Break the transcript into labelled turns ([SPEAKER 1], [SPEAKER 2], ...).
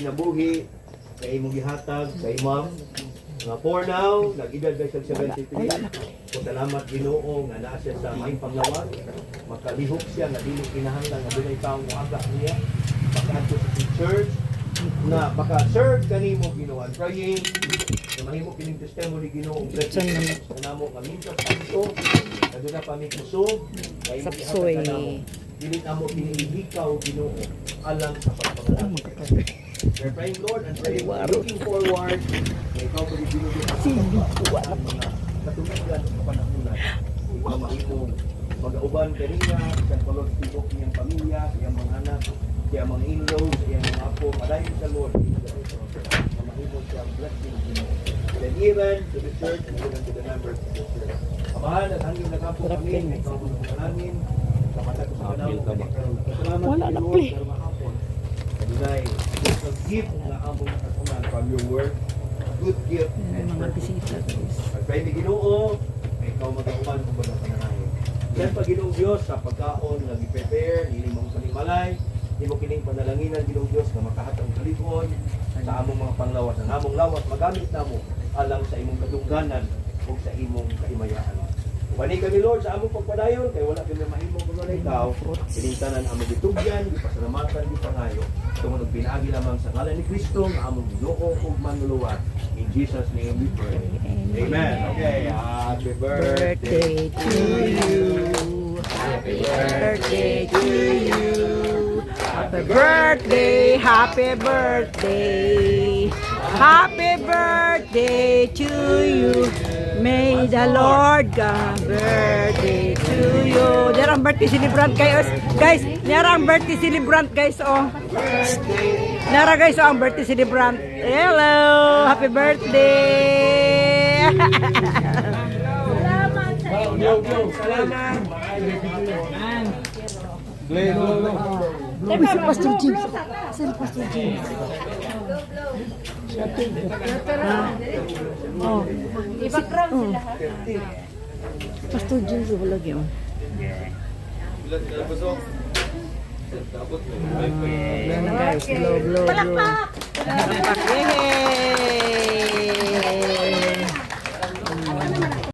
[SPEAKER 1] kinabuhi kay imong gihatag kay ma'am. Nga for now, nag-edad guys sa 73. So salamat Ginoo nga naa siya sa maing panglawag. Makalihok siya nga dili kinahanglan nga dunay taong moaga niya. Pagkaadto sa church na baka-serve kanimo Ginoo. I'm praying na mahimo kining testimony Ginoo blessing kanamo nga minsan santo kaduna pa mi kusog kay mo gihatag kanamo. Dili namo kinihikaw Ginoo alang sa pagpangalaga. We're praying, Lord, and praying, looking forward na ikaw pa rin binigyan ang mga katuligan sa panahunan. Ikaw mahimong mag-auban kanina, isang palod tibok niyang pamilya, iyang mga anak, iyang mga in-laws, iyang mga apo, malayo sa Lord. Na mahimong siyang blessing. Then even to the church and even to the members of the church. Amahan at hanggang nakapo kami, ikaw mo ng panangin, sa mata ko sa panahon, salamat sa Lord, pero mahapon. Dahil it's a gift na among nakatunan from your word, a good gift and purpose. At pwede Ginoo, ikaw mag-auman kung baga pananahin. Yan pa Ginoong Diyos sa pagkaon na i-prepare, hindi mong salimalay, hindi mo kining panalanginan Ginoong Diyos na makahatang kalikon sa among mga panglawas. Ang among lawas magamit na mo alang sa imong kadungganan o sa imong kaimayaan. Wani kami Lord sa among pagpadayon kay wala kami mahimong kuno na ikaw. Kiningtanan among gitugyan, gipasalamatan, gipangayo. Tungod og pinaagi lamang sa ngalan ni Kristo nga among Ginoo ug manluluwas. In Jesus name we pray. Amen. Okay, happy birthday to you. Happy birthday to you.
[SPEAKER 2] Happy birthday, happy birthday, happy birthday to you. May the Lord God birthday to you. Narang birthday celebrant kayo, guys. Narang birthday celebrant guys, oh. Nara guys, oh, ang birthday celebrant. Hello, happy birthday.
[SPEAKER 1] Salamat.
[SPEAKER 2] Uy, si Pastor James. Si Pastor James. Oh.
[SPEAKER 3] I-background sila ha.
[SPEAKER 2] Pastor James wala lagi oh. Guys, blow. Palakpak. Yay!